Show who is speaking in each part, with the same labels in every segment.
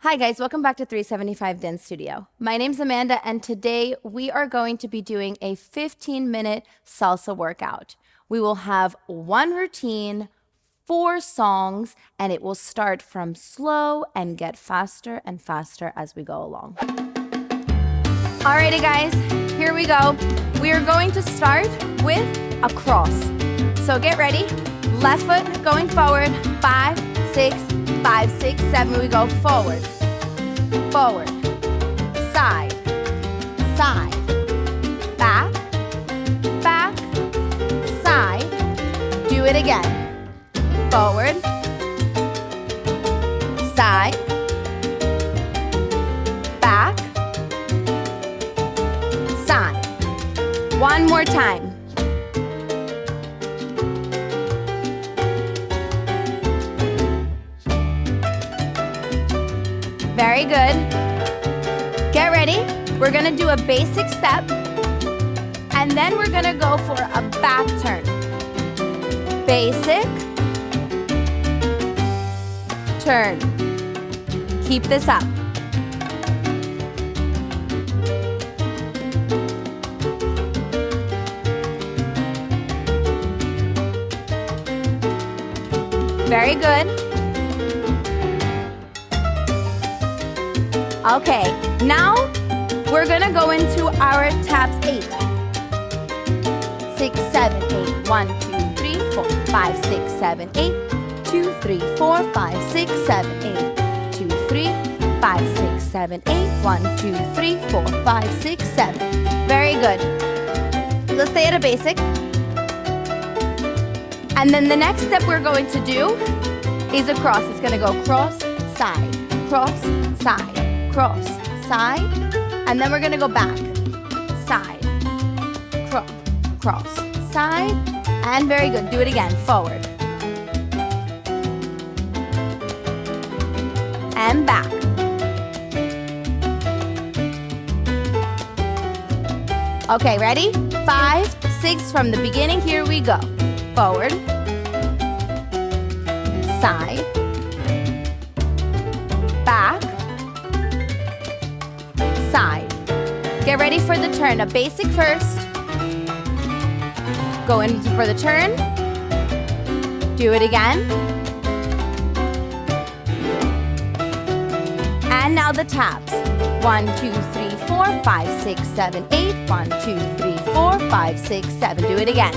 Speaker 1: Hi guys, welcome back to 375 Dance Studio. My name's Amanda and today we are going to be doing a 15-minute salsa workout. We will have one routine, 4 songs, and it will start from slow and get faster and faster as we go along. Alrighty guys, here we go. We are going to start with a cross. So get ready. Left foot going forward, 5, 6, 5, 6, 7, we go forward, forward, side, side, back, back, side. Do it again. Forward, side, back, side. One more time. Very good. Get ready. We're gonna do a basic step, and then we're gonna go for a back turn. Basic, turn. Keep this up. Very good. Okay, now we're gonna go into our taps 8. 6, 7, 8. 1, 2, 3, 4, 5, 6, 7, 8. 2, 3, 4, 5, 6, 7, 8. 2, 3, 5, 6, 7, 8. 1, 2, 3, 4, 5, 6, 7. Very good. Let's stay at a basic. And then the next step we're going to do is a cross. It's gonna go cross, side, cross, side, and then we're gonna go back, side, cross, side, and very good. Do it again, forward, and back. Okay, ready? 5, 6 from the beginning. Here we go. Forward, side, back, side. Get ready for the turn. A basic first. Go in for the turn. Do it again. And now the taps. 1, 2, 3, 4, 5, 6, 7, 8. 1, 2, 3, 4, 5, 6, 7. Do it again.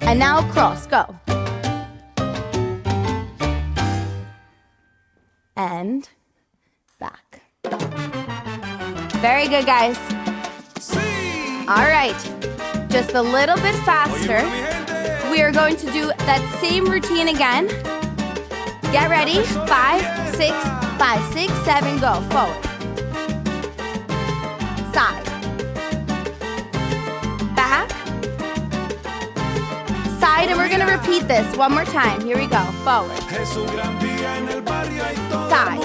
Speaker 1: And now cross. Go. And back. Very good, guys. All right, just a little bit faster. We are going to do that same routine again. Get ready. 5, 6, 5, 6, 7, go. Forward. Side. Back. Side, and we're going to repeat this one more time. Here we go. Forward. Side.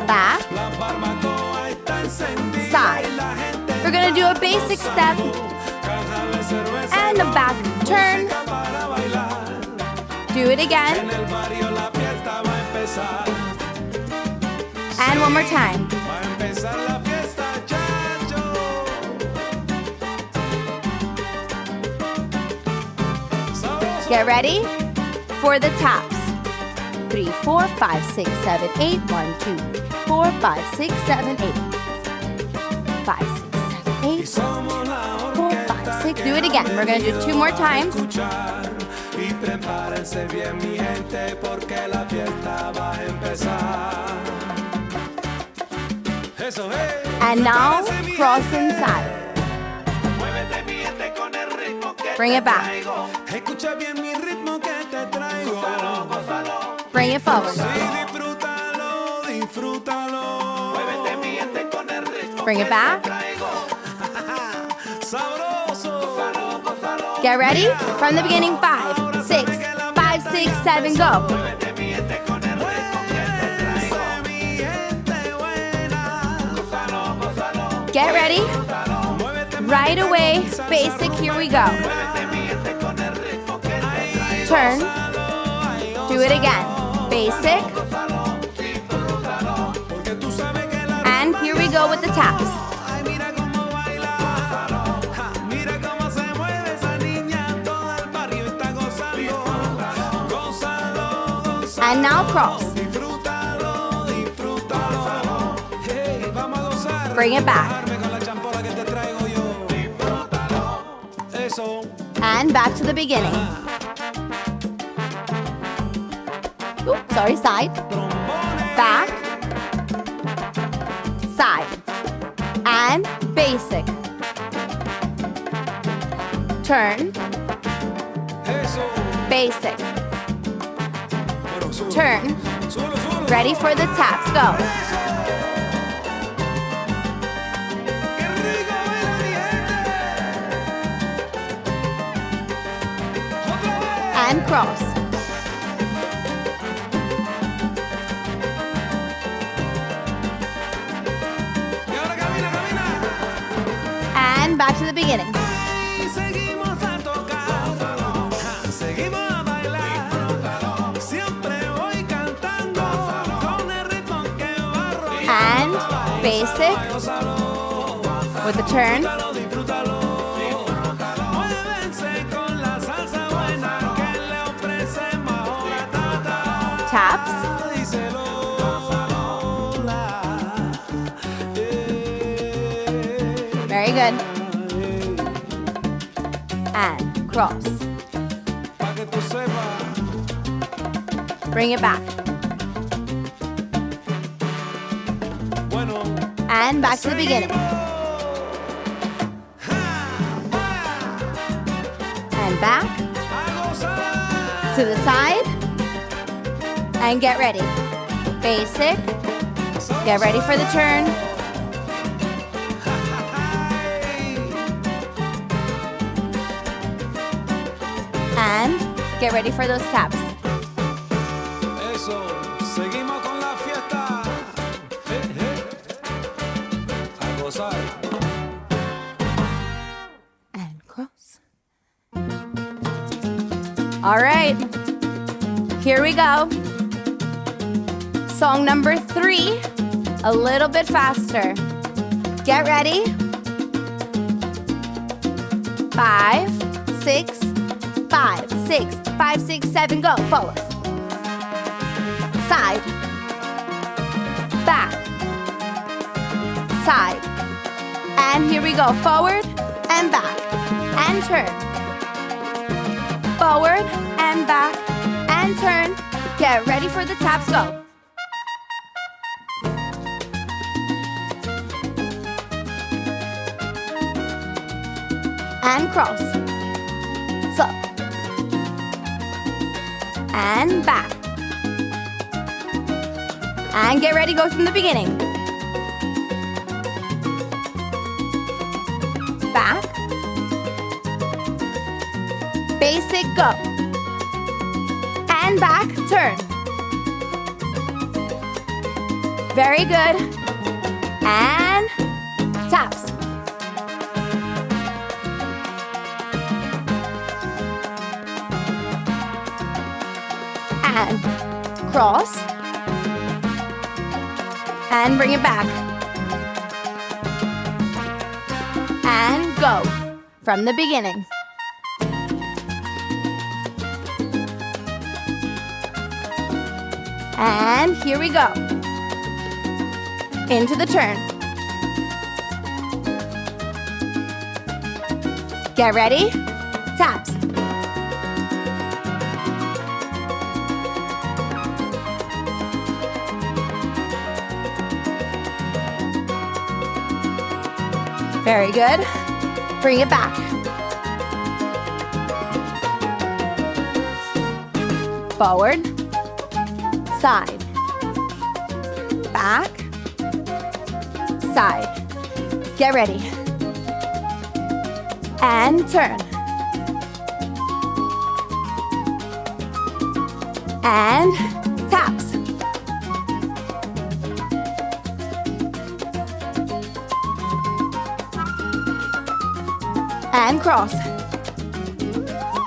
Speaker 1: Back. Side. We're going to do a basic step and a back turn. Do it again. And one more time. Get ready for the taps. 3, 4, 5, 6, 7, 8. 1, 2, 4, 5, 6, 7, 8. 5, 6, 7, 8. 4, 5, 6. Do it again. We're going to do 2 more times. And now cross inside. Bring it back. Bring it forward. Bring it back. Get ready? From the beginning, 5, 6, 5, 6, 7, go. Get ready. Right away, basic, here we go. Turn. Do it again. Basic. And here we go with the taps. And now cross. Bring it back. And back to the beginning. Oops, sorry, side. Back. Side. And basic. Turn. Basic. Turn. Ready for the taps. Go. And cross. And back to the beginning. And basic with the turn. Taps. Very good. And cross. Bring it back. And back to the beginning. And back. To the side. And get ready. Basic. Get ready for the turn. And get ready for those taps. And cross. All right. Here we go. Song number 3, a little bit faster. Get ready. 5, 6, 5, 6, 5, 6, 7, go. Forward. Side. Back. Side. And here we go. Forward and back. And turn. Forward and back. And turn. Get ready for the taps. Go. And cross. So. And back. And get ready, go from the beginning. Back. Basic, go. And back, turn. Very good. And taps. And cross. And bring it back. And go from the beginning. And here we go. Into the turn. Get ready. Taps. Very good. Bring it back. Forward. Side. Back. Side. Get ready. And turn. And taps. And cross.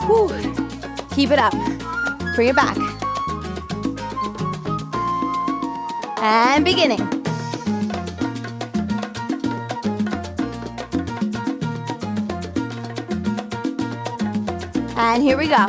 Speaker 1: Whew. Keep it up. Bring it back. And beginning. And here we go.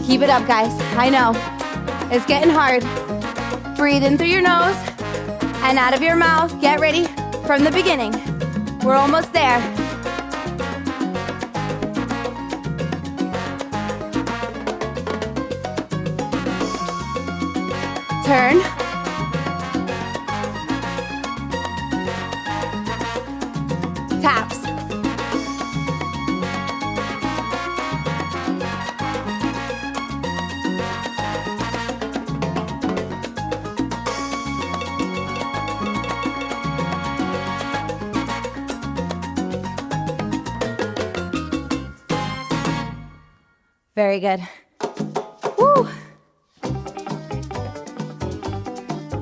Speaker 1: Keep it up, guys. I know. It's getting hard. Breathe in through your nose and out of your mouth. Get ready from the beginning. We're almost there. Turn. Taps. Very good. Woo!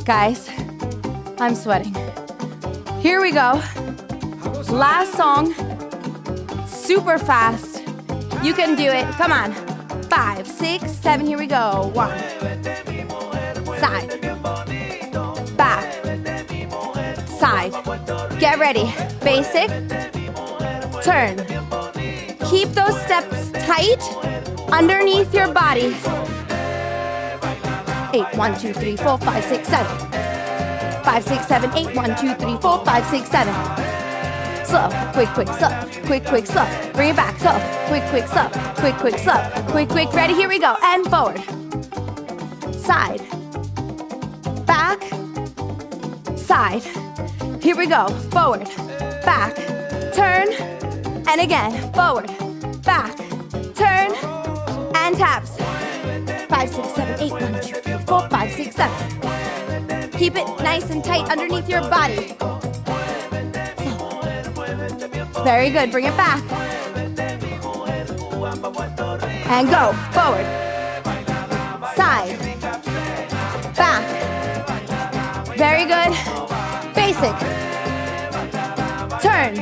Speaker 1: Guys, I'm sweating. Here we go. Last song. Super fast. You can do it. Come on. 5, 6, 7. Here we go. 1. Side. Back. Side. Get ready. Basic. Turn. Keep those steps tight underneath your body. 8, 1, 2, 3, 4, 5, 6, 7. 5, 6, 7, 8, 1, 2, 3, 4, 5, 6, 7. Slow, quick, quick, slow, quick, quick, slow. Bring it back, slow, quick, quick, slow, quick, quick, slow, quick, quick. Ready? Here we go. And forward. Side. Back. Side. Here we go. Forward. Back. Turn. And again. Forward. Back. Turn. And taps. 5, 6, 7, 8, 1, 2, 3, 4, 5, 6, 7. Keep it nice and tight underneath your body. Very good. Bring it back. And go. Forward. Side. Back. Very good. Basic. Turn.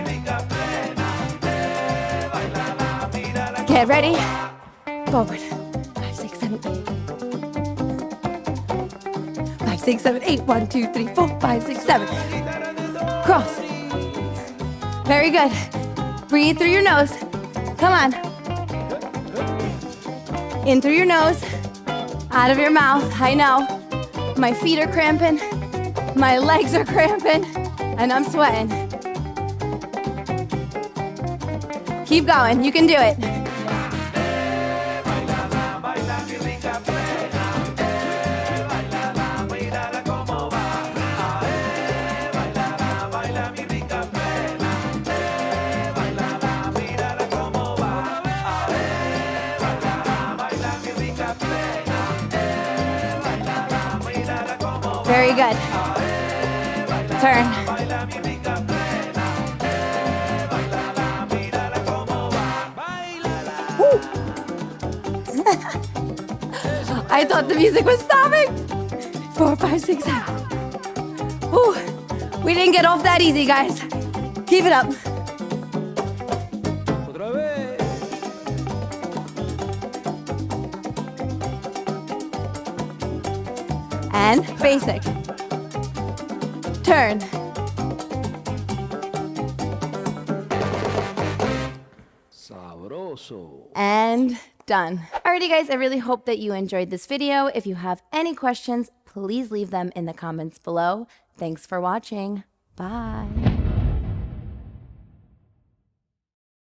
Speaker 1: Get ready. Forward. 5, 6, 7, 8. 5, 6, 7, 8. 1, 2, 3, 4, 5, 6, 7. Cross. Very good. Breathe through your nose. Come on. In through your nose. Out of your mouth. I know. My feet are cramping. My legs are cramping. And I'm sweating. Keep going. You can do it. Very good. Turn. Woo. I thought the music was stopping. 4, 5, 6, 7. Woo. We didn't get off that easy, guys. Keep it up. And basic. Turn. Sabroso. And done. Alrighty guys, I really hope that you enjoyed this video. If you have any questions, please leave them in the comments below. Thanks for watching. Bye.